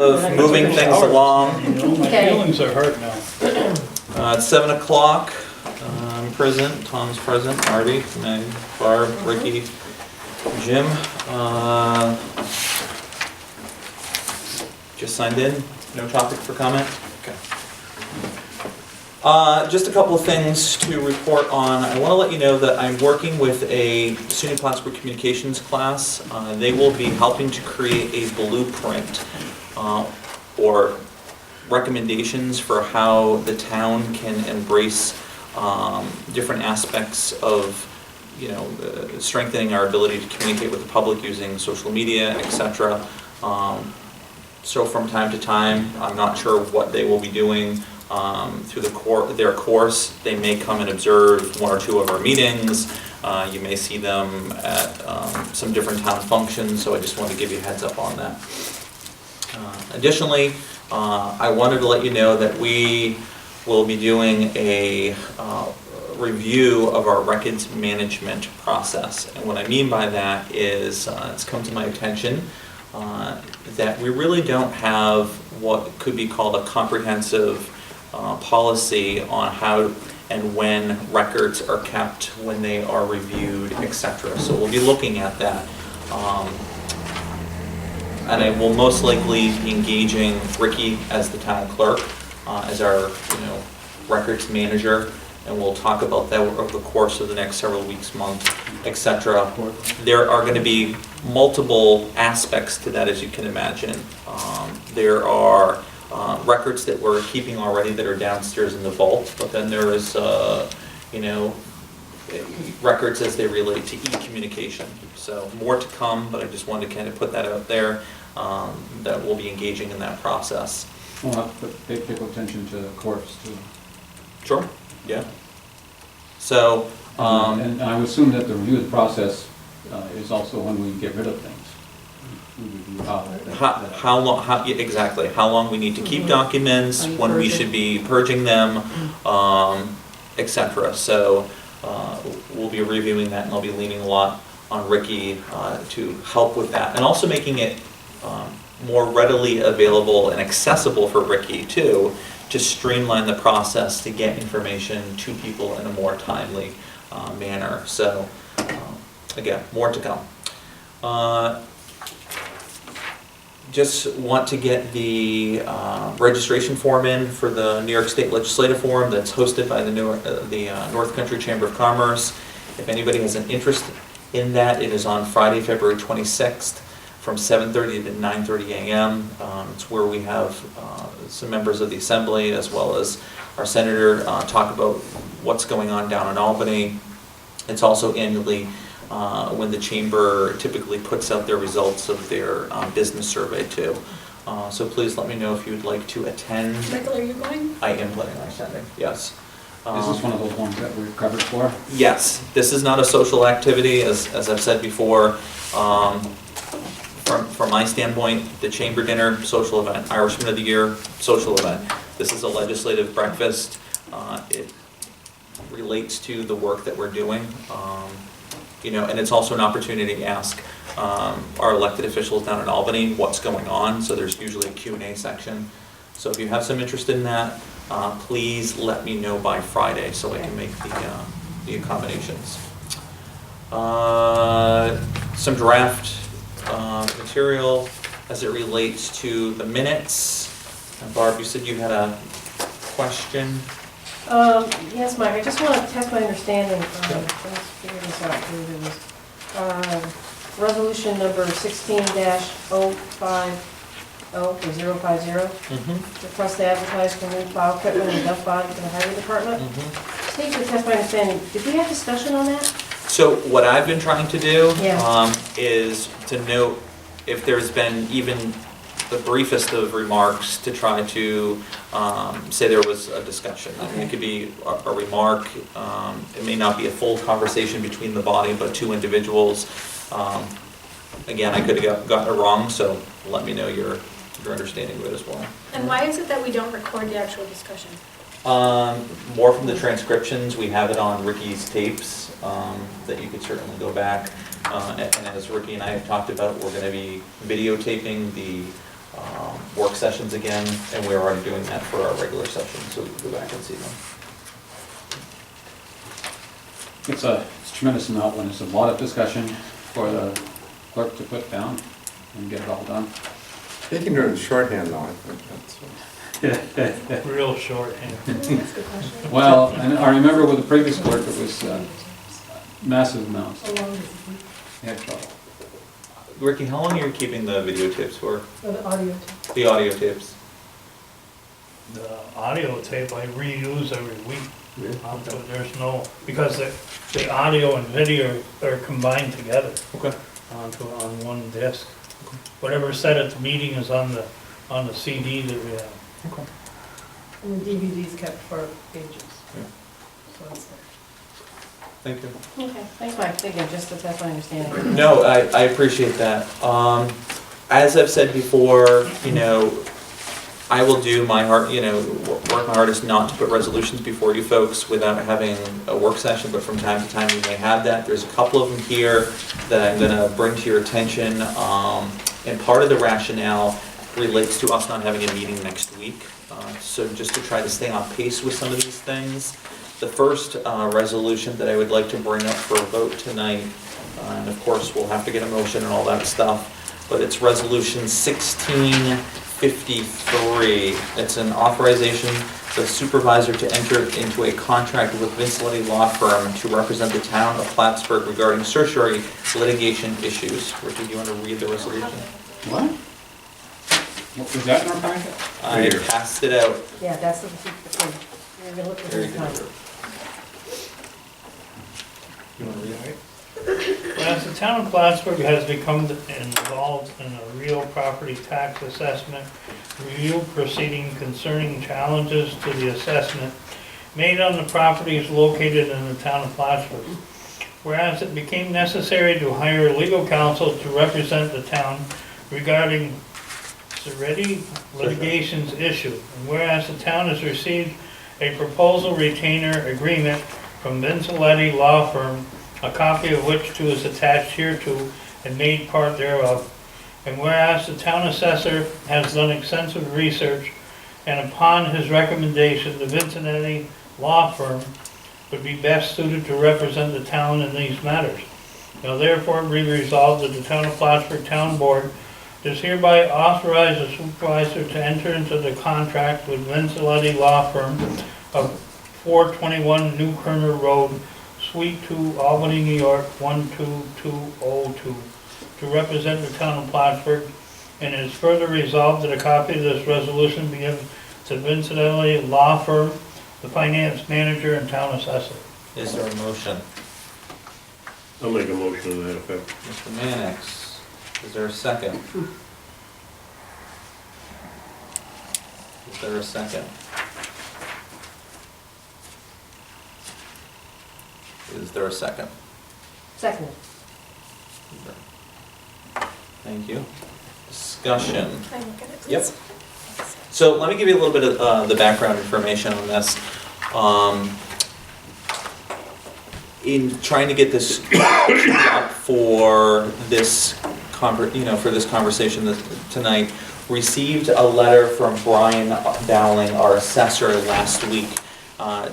Of moving things along. My feelings are hurt now. It's 7 o'clock. I'm present. Tom's present. Marty, Meg, Barb, Ricky, Jim. Just signed in. No topic for comment. Okay. Just a couple of things to report on. I want to let you know that I'm working with a SUNY Plattaburgh communications class. They will be helping to create a blueprint or recommendations for how the town can embrace different aspects of, strengthening our ability to communicate with the public using social media, etc. So from time to time, I'm not sure what they will be doing through their course. They may come and observe one or two of our meetings. You may see them at some different town functions, so I just want to give you a heads up on that. Additionally, I wanted to let you know that we will be doing a review of our records management process. And what I mean by that is, it's come to my attention that we really don't have what could be called a comprehensive policy on how and when records are kept, when they are reviewed, etc. So we'll be looking at that. And I will most likely be engaging Ricky as the town clerk, as our records manager, and we'll talk about that over the course of the next several weeks, month, etc. There are going to be multiple aspects to that, as you can imagine. There are records that we're keeping already that are downstairs in the vault, but then there is, records as they relate to e-communication. So more to come, but I just wanted to kind of put that out there, that we'll be engaging in that process. We'll have to pay attention to the courts too. Sure, yeah. So, and I would assume that the review process is also when we get rid of things. We review how long, exactly, how long we need to keep documents, when we should be purging them, etc. So we'll be reviewing that, and I'll be leaning a lot on Ricky to help with that, and also making it more readily available and accessible for Ricky too, to streamline the process to get information to people in a more timely manner. So again, more to come. Just want to get the registration form in for the New York State Legislative Forum that's hosted by the North Country Chamber of Commerce. If anybody has an interest in that, it is on Friday, February 26th from 7:30 to 9:30 a.m. It's where we have some members of the Assembly as well as our Senator talk about what's going on down in Albany. It's also annually when the Chamber typically puts out their results of their business survey too. So please let me know if you'd like to attend. Michael, are you going? I am planning on attending, yes. Is this one of those ones that we're covered for? Yes, this is not a social activity, as I've said before. From my standpoint, the Chamber dinner, social event, Irishman of the Year, social event. This is a legislative breakfast. It relates to the work that we're doing. And it's also an opportunity to ask our elected officials down in Albany what's going on. So there's usually a Q&A section. So if you have some interest in that, please let me know by Friday so I can make the accommodations. Some draft material as it relates to the minutes. And Barb, you said you had a question. Yes, Mike, I just want to test my understanding. Let's figure this out. Here it is. Resolution number 16-050 or 050. Request to advertise for new plow equipment and dump body for the highway department. Just need to test my understanding. Did we have discussion on that? So what I've been trying to do Yeah. is to note if there's been even the briefest of remarks to try to say there was a discussion. I mean, it could be a remark. It may not be a full conversation between the body, but two individuals. Again, I could have gotten it wrong, so let me know your understanding of it as well. And why is it that we don't record the actual discussion? More from the transcriptions. We have it on Ricky's tapes that you could certainly go back. And as Ricky and I have talked about, we're going to be videotaping the work sessions again, and we're already doing that for our regular sessions, so we can go back and see them. It's a tremendous amount when it's a lot of discussion for the clerk to put down and get it all done. He can do it in shorthand though, I think that's. Real shorthand. That's a good question. Well, and I remember with the previous clerk, it was massive amounts. How long is He had trouble. Ricky, how long are you keeping the videotapes for? the audio? The audio tapes? The audio tape I reuse every week. So there's no, because the audio and video are combined together Okay. on one disc. Whatever said at the meeting is on the CD that we have. Okay. And the DVD's kept for ages. Yeah. So it's there. Thank you. Okay, thanks, Mike, thank you, just to test my understanding. No, I appreciate that. As I've said before, you know, I will do my hard, you know, work my hardest not to put resolutions before you folks without having a work session, but from time to time we may have that. There's a couple of them here that I'm gonna bring to your attention, and part of the rationale relates to us not having a meeting next week. So just to try to stay on pace with some of these things. The first resolution that I would like to bring up for a vote tonight, and of course we'll have to get a motion and all that stuff, but it's resolution 1653. It's an authorization for the supervisor to enter into a contract with Vinciletti Law Firm to represent the town of Plattsburgh regarding certiorari litigation issues. Richard, do you want to read the resolution? What? What was that in our packet? I Here. passed it out. Yeah, that's the, you're gonna look at There you the go. time. You want to read it? Whereas the town of Plattsburgh has become involved in a real property tax assessment review proceeding concerning challenges to the assessment made on the properties located in the town of Plattsburgh. Whereas it became necessary to hire legal counsel to represent the town regarding certiorari litigations issue. And whereas the town has received a proposal retainer agreement from Vinciletti Law Firm, a copy of which too is attached hereto and made part thereof. And whereas the town assessor has done extensive research, and upon his recommendation, the Vinciletti Law Firm would be best suited to represent the town in these matters. Now therefore be resolved that the town of Plattsburgh Town Board does hereby authorize the supervisor to enter into the contract with Vinciletti Law Firm of 421 New Kerner Road, Suite 2, Albany, New York, 12202, to represent the town of Plattsburgh, and it is further resolved that a copy of this resolution be given to Vinciletti Law Firm, the finance manager and town assessor. Is there a motion? I'll make a motion to that effect. Mr. Mannix, is there a second? Is there a second? Is there a second? Second. Thank you. Discussion. Can I look at it, Yep. please? So let me give you a little bit of the background information on this. In trying to get this up for this for this conversation tonight, received a letter from Brian Dowling, our assessor, last week.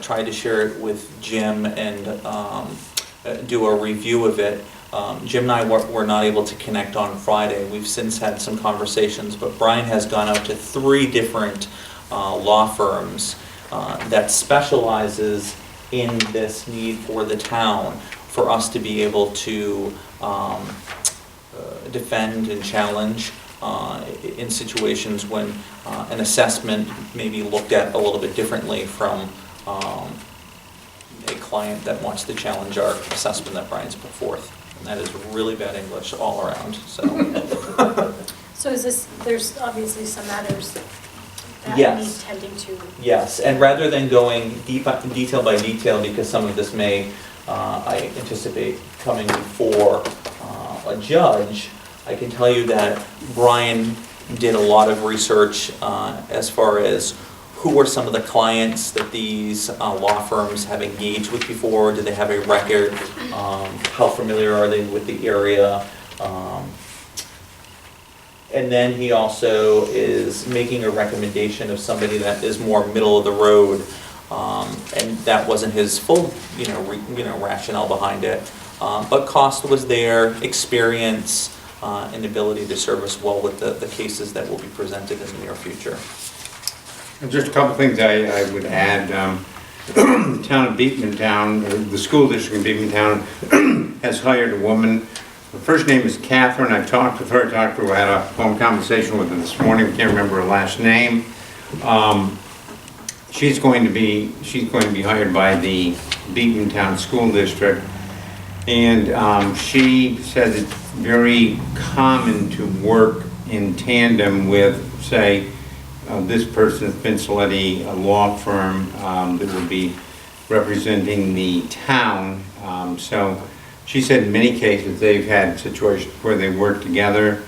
Tried to share it with Jim and do a review of it. Jim and I were not able to connect on Friday. We've since had some conversations, but Brian has gone out to 3 different law firms that specializes in this need for the town for us to be able to defend and challenge in situations when an assessment may be looked at a little bit differently from a client that wants to challenge our assessment that Brian's put forth. And that is really bad English all around, so. So is this, there's obviously some matters that Yes. need tending to. Yes, and rather than going detail by detail, because some of this may, I anticipate coming before a judge, I can tell you that Brian did a lot of research as far as who are some of the clients that these law firms have engaged with before? Do they have a record? How familiar are they with the area? And then he also is making a recommendation of somebody that is more middle of the road. And that wasn't his full, rationale behind it. But cost was there, experience, and ability to service well with the cases that will be presented in the near future. And just a couple of things I would add. The town of Beekmantown, or the school district in Beekmantown, has hired a woman. Her first name is Catherine. I talked with her, I had a phone conversation with her this morning. Can't remember her last name. She's going to be hired by the Beekmantown School District. And she says it's very common to work in tandem with, say, this person's Vincelletti, a law firm that would be representing the town. So she said in many cases they've had situations where they work together.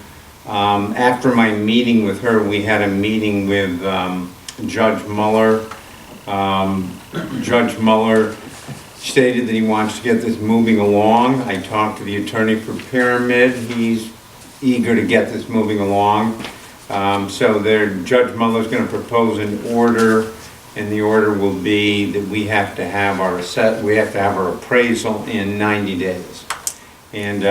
After my meeting with her, we had a meeting with Judge Mueller. Judge Mueller stated that he wants to get this moving along. I talked to the attorney for Pyramid. He's eager to get this moving along. So Judge Mueller's going to propose an order, and the order will be that we have to have our appraisal in 90 days. And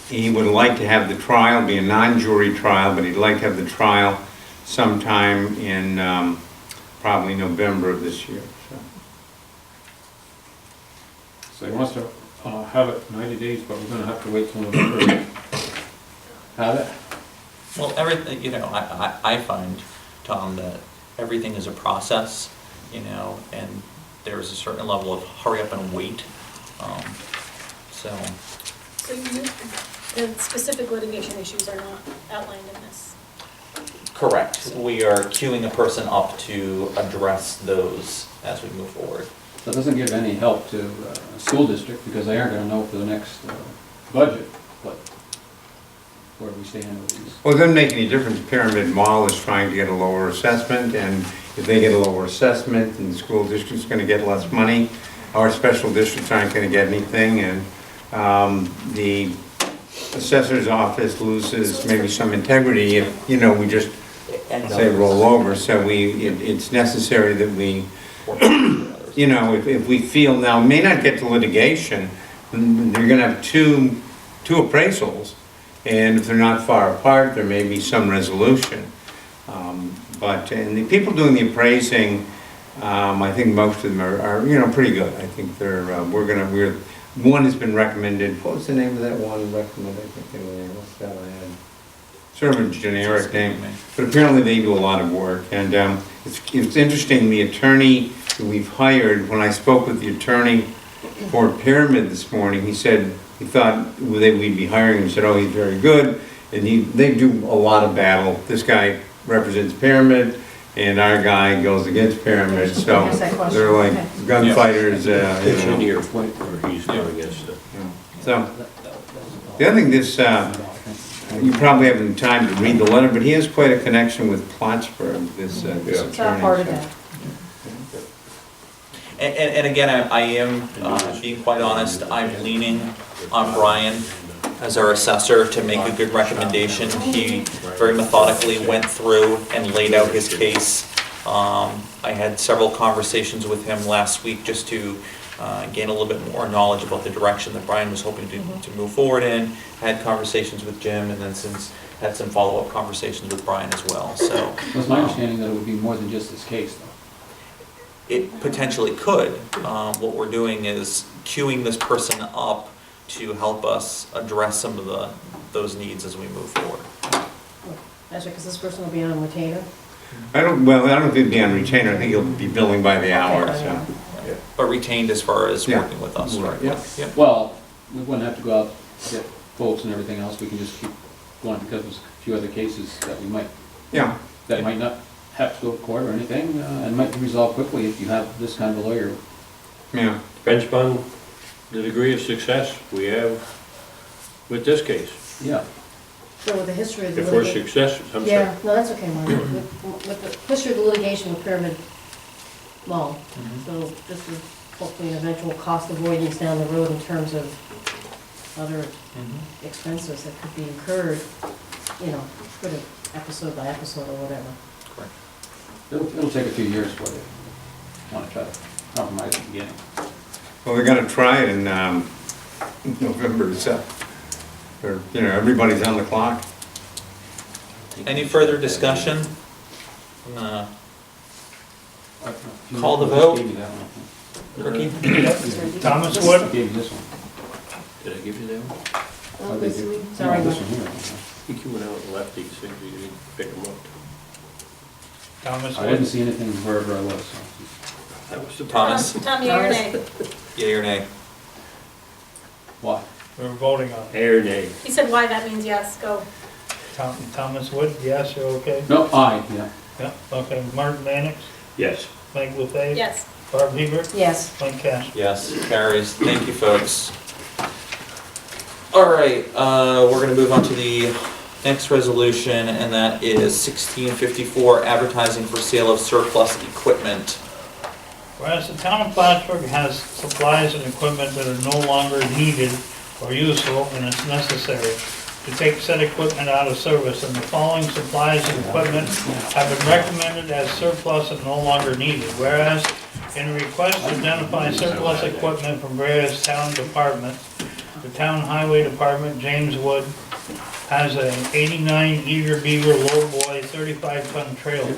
he would like to have the trial be a non-jury trial, but he'd like to have the trial sometime in probably November of this year. So he wants to have it 90 days, but we're gonna have to wait till November to have it. Well, everything, I find, Tom, that everything is a process, and there's a certain level of hurry up and wait. So the specific litigation issues are not outlined in this. correct. We are queuing a person up to address those as we move forward. That doesn't give any help to a school district, because they aren't gonna know for the next budget, but where we stand with these. Well, it doesn't make any difference. Pyramid Mall is trying to get a lower assessment, and if they get a lower assessment, then the school district's gonna get less money. Our special districts aren't gonna get anything, and the assessor's office loses maybe some integrity if, we just say roll over. So it's necessary that we, if we feel now, may not get to litigation, they're gonna have two appraisals. And if they're not far apart, there may be some resolution. And the people doing the appraising, I think most of them are pretty good. I think one has been recommended. What was the name of that one recommended? I can't think of the name. What's that I had? Sort of a generic name, but apparently they do a lot of work. And it's interesting, the attorney that we've hired, when I spoke with the attorney for Pyramid this morning, he said, he thought we'd be hiring him. He said, oh, he's very good. And they do a lot of battle. This guy represents Pyramid, and our guy goes against Pyramid. So they're like gunfighters. It's in your point where he's going against it. So the other thing, you probably haven't time to read the letter, but he has quite a connection with Plattaburgh, this attorney. It's not part of that. And again, I am, being quite honest, I'm leaning on Brian as our assessor to make a good recommendation. He very methodically went through and laid out his case. I had several conversations with him last week just to gain a little bit more knowledge about the direction that Brian was hoping to move forward in. Had conversations with Jim, and then since had some follow-up conversations with Brian as well. So It was my understanding that it would be more than just this case, though. it potentially could. What we're doing is queuing this person up to help us address some of those needs as we move forward. That's right, because this person will be on retainer. I don't think he'd be on retainer. I think he'll be billing by the hour. Okay, So. Yeah. But retained as far as Yeah. working with us, right? Yeah. Yep. Well, we wouldn't have to go out, get quotes and everything else, we can just keep going, because there's a few other cases that might not have to go to court or anything, and might be resolved quickly if you have this kind of a lawyer. Yeah. Depends upon the degree of success we have with this case. Yeah. So with the history of the If we're litigation. successful, I'm sorry. Yeah, no, that's okay, Mark. With the history of the litigation with Pyramid Mall, so this is hopefully an eventual cost avoidance down the road in terms of other expenses that could be incurred. you know, put it episode by episode or whatever. It'll take a few years for you. Want to try to compromise at the beginning. Well, they're gonna try it in November, so, or, you know, everybody's on the clock. Any further discussion? Uh, Uh, Call the just vote. gave you that one. Ricky? Thomas I Wood, gave you this one. Did I give you that one? Oh, Oh, this did you? week? No, Sorry, this Mike. one here. I think you went out and left these things, you didn't pick them up. Thomas I didn't Wood, see anything wherever I was, so. That was the Thomas? Tom, yea or nay? Yea or nay? Why? we're voting on it. Air nay. He said why, that means yes, go. Thomas Wood, yes, you're okay? No, aye, yeah. Yeah, okay, Martin Mannix, Yes. Mike LeFave? Yes. Barb Hebert? Yes. Mike Cash? Yes, carries. Thank you, folks. All right, we're gonna move on to the next resolution, and that is 1654, advertising for sale of surplus equipment. Whereas the town of Plattsburgh has supplies and equipment that are no longer needed or useful, and it's necessary to take said equipment out of service, and the following supplies and equipment have been recommended as surplus and no longer needed. Whereas in a request to identify surplus equipment from various town departments, the town highway department, James Wood, has an 89 Eager Beaver lowboy 35-ton trailer.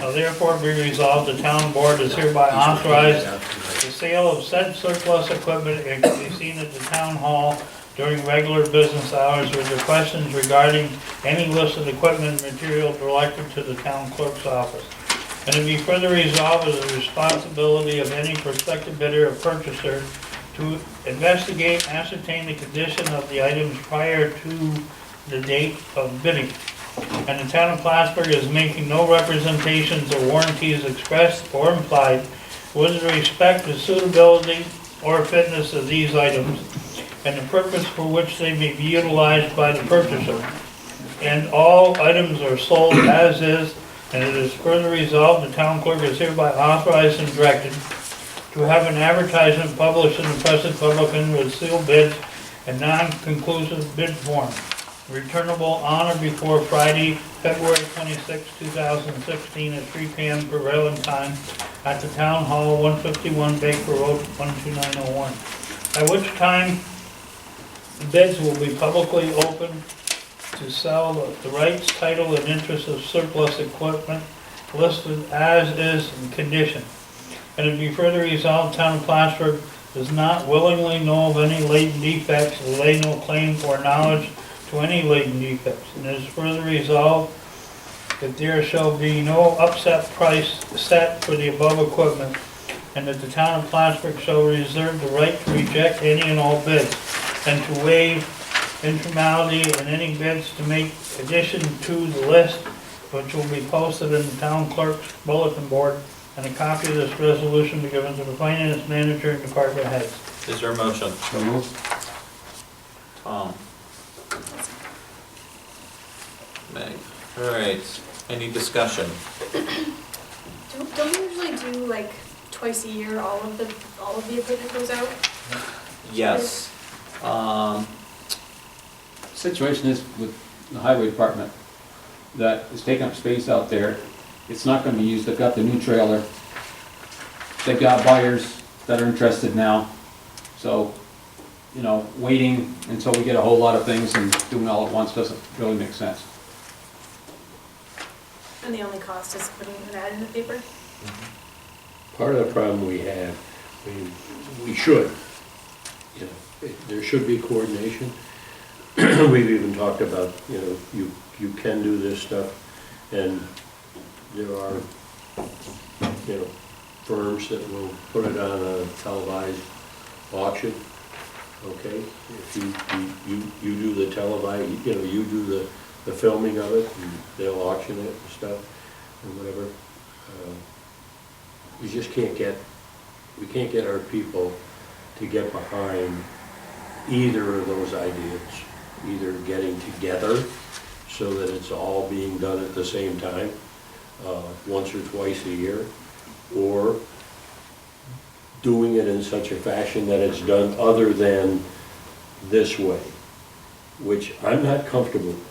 Now therefore be resolved, the town board is hereby authorized the sale of said surplus equipment. It can be seen at the town hall during regular business hours with the questions regarding any listed equipment and material directed to the town clerk's office. And to be further resolved is the responsibility of any prospective bidder or purchaser to investigate, ascertain the condition of the items prior to the date of bidding. And the town of Plattsburgh is making no representations or warranties expressed or implied with respect to suitability or fitness of these items and the purpose for which they may be utilized by the purchaser. And all items are sold as is, and it is further resolved, the town clerk is hereby authorized and directed to have an advertisement published in the Press and Publican with sealed bids and non-conclusive bid form, returnable on or before Friday, February 26, 2016 at 3 p.m. prevailing time at the Town Hall, 151 Baker Road, 12901. At which time the bids will be publicly open to sell the rights, title, and interest of surplus equipment listed as is in condition. And to be further resolved, town of Plattsburgh does not willingly know of any latent defects, or lay no claim or knowledge to any latent defects. And it is further resolved that there shall be no upset price set for the above equipment, and that the town of Plattsburgh shall reserve the right to reject any and all bids, and to waive informality in any bids to make addition to the list, which will be posted in the town clerk's bulletin board, and a copy of this resolution be given to the finance manager and department heads. Is there a motion? So moved. Tom? Meg? All right, any discussion? Don't we usually do like twice a year, all of the equipment goes out? Yes. Situation is with the highway department, that is taking up space out there. It's not gonna be used. They've got the new trailer. They've got buyers that are interested now. So, you know, waiting until we get a whole lot of things and doing all at once doesn't really make sense. And the only cost is putting an ad in the paper? Part of the problem we have, we should, you know, there should be coordination. We've even talked about, you know, you can do this stuff, and there are, you know, firms that will put it on a televised auction, okay? If you do the televised, you know, you do the filming of it, and they'll auction it and stuff, and whatever. We just can't get our people to get behind either of those ideas, either getting together so that it's all being done at the same time, once or twice a year, or doing it in such a fashion that it's done other than this way, which I'm not comfortable with.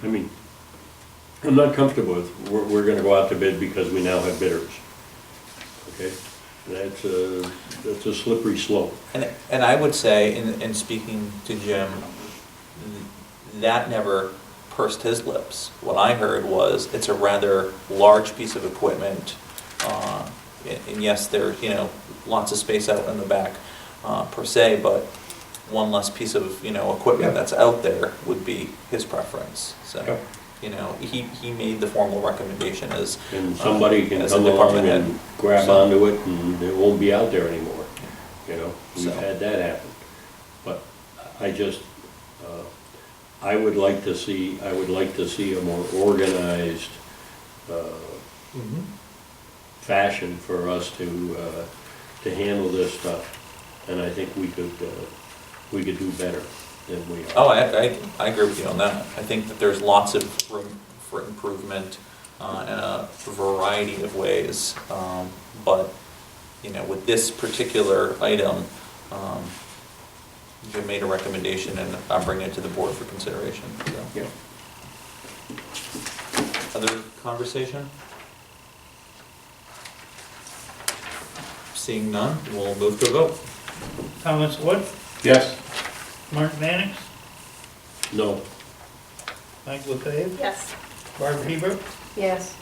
I mean, I'm not comfortable with, we're gonna go out to bid because we now have bidders. Okay? That's a slippery slope. And I would say, in speaking to Jim, that never pursed his lips. What I heard was, it's a rather large piece of equipment, and yes, there's, lots of space out in the back, per se, but one less piece of, equipment that's out there would be his preference, so. Yep. He made the formal recommendation as. And somebody can as a come along department head. and grab So- onto it and it won't be out there anymore. We've So- had that happen. But I just, I would like to see a more organized fashion for us to handle this stuff. And I think we could do better than we are. Oh, I agree with you on that. I think that there's lots of room for improvement in a variety of ways. But, with this particular item, Jim made a recommendation and I'm bringing it to the board for consideration. So. Yeah. Other conversation? Seeing none, we'll move to a vote. Thomas Wood, Yes. Mark Mannix, No, Mike LeFave, Yes. Barbara Hebert, Yes.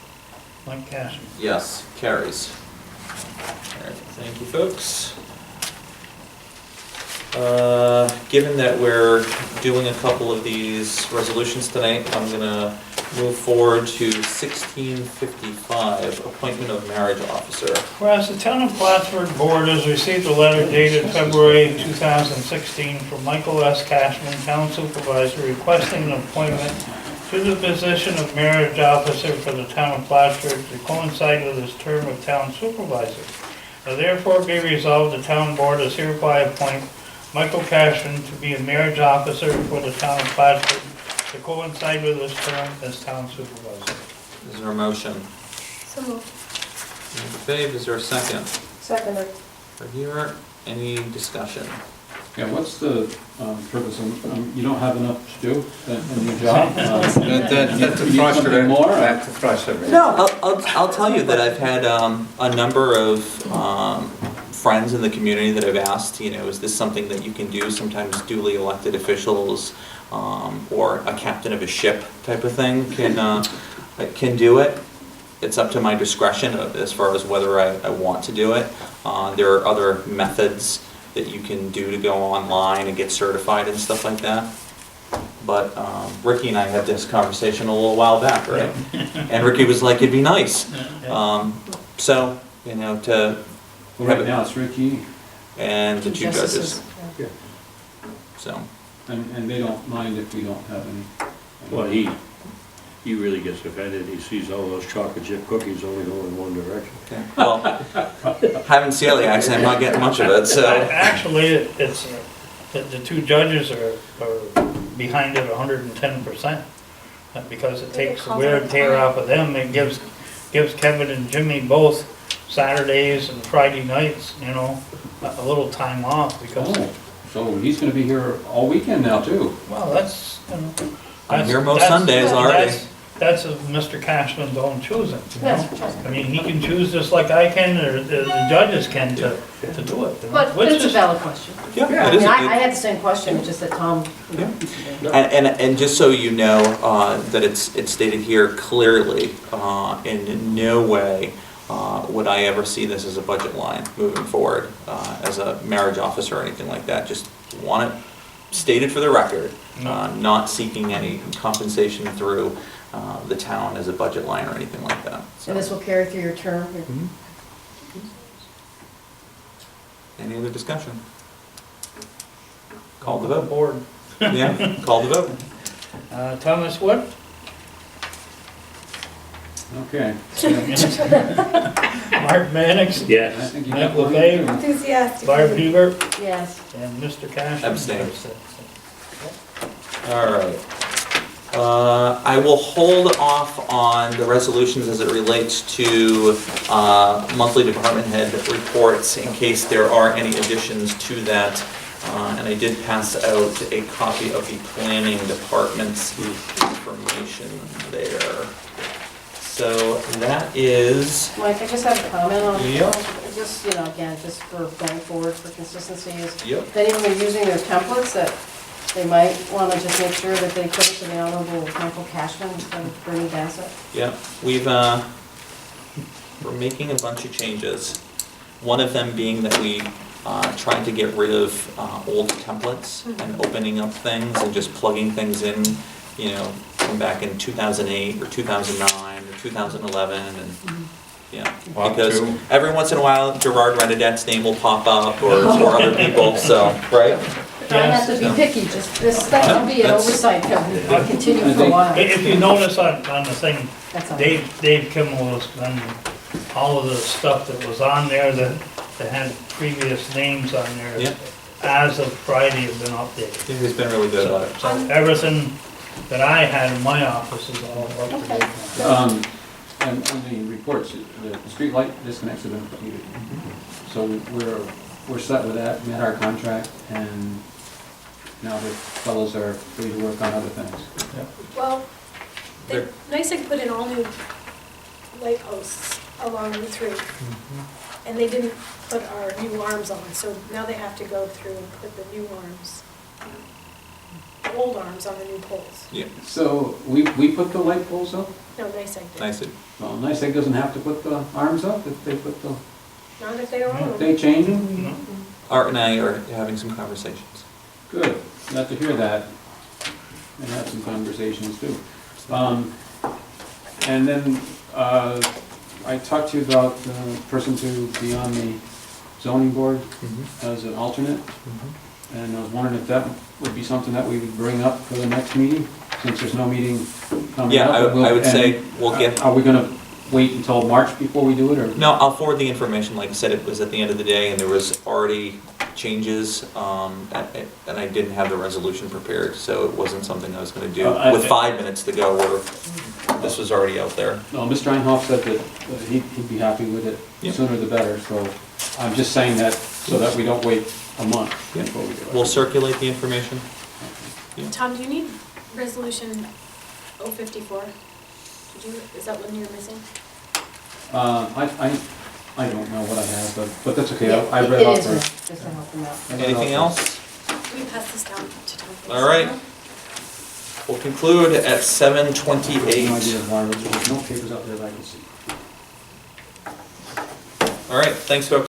Mike Cashman. Yes, carries. All right, thank you, folks. Given that we're doing a couple of these resolutions tonight, I'm gonna move forward to 1655, appointment of marriage officer. Whereas the Town of Plattaburgh Board has received a letter dated February 2016 from Michael S. Cashman, Town Supervisor, requesting an appointment to the position of marriage officer for the Town of Plattaburgh to coincide with his term of Town Supervisor. Now therefore be resolved, the Town Board is hereby appoint Michael Cashman to be a marriage officer for the Town of Plattaburgh to coincide with his term as Town Supervisor. Is there a motion? So moved. Fave, is there a second? Second. For here, any discussion? Yeah, what's the purpose of, you don't have enough to do in your job? That's the You need thrust of something it. more? That's the thrust of it. No, I'll tell you that I've had a number of friends in the community that have asked, is this something that you can do? Sometimes duly elected officials or a captain of a ship type of thing can do it. It's up to my discretion as far as whether I want to do it. There are other methods that you can do to go online and get certified and stuff like that. But Ricky and I had this conversation a little while back, right? And Ricky was like, it'd be nice. So, to Well, right now, it's Ricky, and the two judges, Yeah. so. and they don't mind if we don't have any. Well, he really gets offended. He sees all those chocolate chip cookies only going in one direction. Okay. Well, having celiac, I'm not getting much of it, so. Actually, it's, the two judges are behind it 110%, because it takes the wear and tear off of them. It gives Kevin and Jimmy both Saturdays and Friday nights, a little time off, because, Oh, so he's gonna be here all weekend now, too. well, that's, I'm here most that's- Sundays already. That's of Mr. Cashman's own choosing, Yes. I mean, he can choose just like I can, or the judges can to do it. But Which it's a is- valid question. Yeah, I it mean, is. I had the same question, just that Tom. And just so you know, that it's stated here clearly, in no way would I ever see this as a budget line moving forward, as a marriage officer or anything like that. Just want it stated for the record, not seeking any compensation through the town as a budget line or anything like that. So. And this will carry through your term? Mhm. Any other discussion? Call the vote. Board. Yeah, call the vote. Thomas Wood? Okay. Mark Mannix? I Yes. think you Mike got one. LeFave? Enthusiastic. Barbara Hebert? Yes. And Mr. Cash? Abstain. All right. I will hold off on the resolutions as it relates to monthly department head reports in case there are any additions to that. And I did pass out a copy of the planning department's information. information there. So that is, Mike, I just have a comment on, Yep. just, again, just for going forward for consistency is, yep, if anyone is using their templates, that they might want to just make sure that they put it to the Honorable Michael Cashman instead of Bernie Bassett. yep. We're making a bunch of changes. One of them being that we tried to get rid of old templates and opening up things and just plugging things in, from back in 2008 or 2009 or 2011 and, Up because to- every once in a while Gerard Renadette's name will pop up or other people, so, right? I have to be picky, just, that would be an That's- oversight that will continue for a while. If you notice on the thing, That's all. Dave Kimmel was, and all of the stuff that was on there that had previous names on there, Yeah. as of Friday have been updated. He's been really good about it. So everything that I had in my office is all up to date now. And on the reports, the street light disconnects have been completed. So we're set with that, met our contract, and now the fellows are free to work on other things. Well, They're- NICEAG put in all new light posts along Route 3, Mm-hmm. and they didn't put our new arms on, so now they have to go through and put the new arms, the old arms on the new poles. Yeah, So we put the light poles up? No, NICEAG did. nice. Well, NICEAG doesn't have to put the arms up if they put the, Not if they don't own if them. they change them? No. Art and I are having some conversations. Good, glad to hear that, and have some conversations too. And then, I talked to you about the person to be on the zoning board as an alternate, and I was wondering if that would be something that we would bring up for the next meeting, since there's no meeting coming Yeah, up. I would say we'll get, Are we gonna wait until March before we do it, or? no, I'll forward the information. Like I said, it was at the end of the day and there was already changes, and I didn't have the resolution prepared, so it wasn't something I was gonna do with 5 minutes to go, where this was already out there. No, Mr. Einhoff said that he'd be happy with it, Yep. sooner the better, so I'm just saying that so that we don't wait a month Yep. before we do it. We'll circulate the information. Tom, do you need resolution 054? Is that one you're missing? I don't know what I have, but that's okay, I It read off is, first. just to help them out. Anything else? We pass this down to Tom. please? All right. We'll conclude at I have 7:28. no idea why, there's no papers out there that I can see. All right, thanks, folks.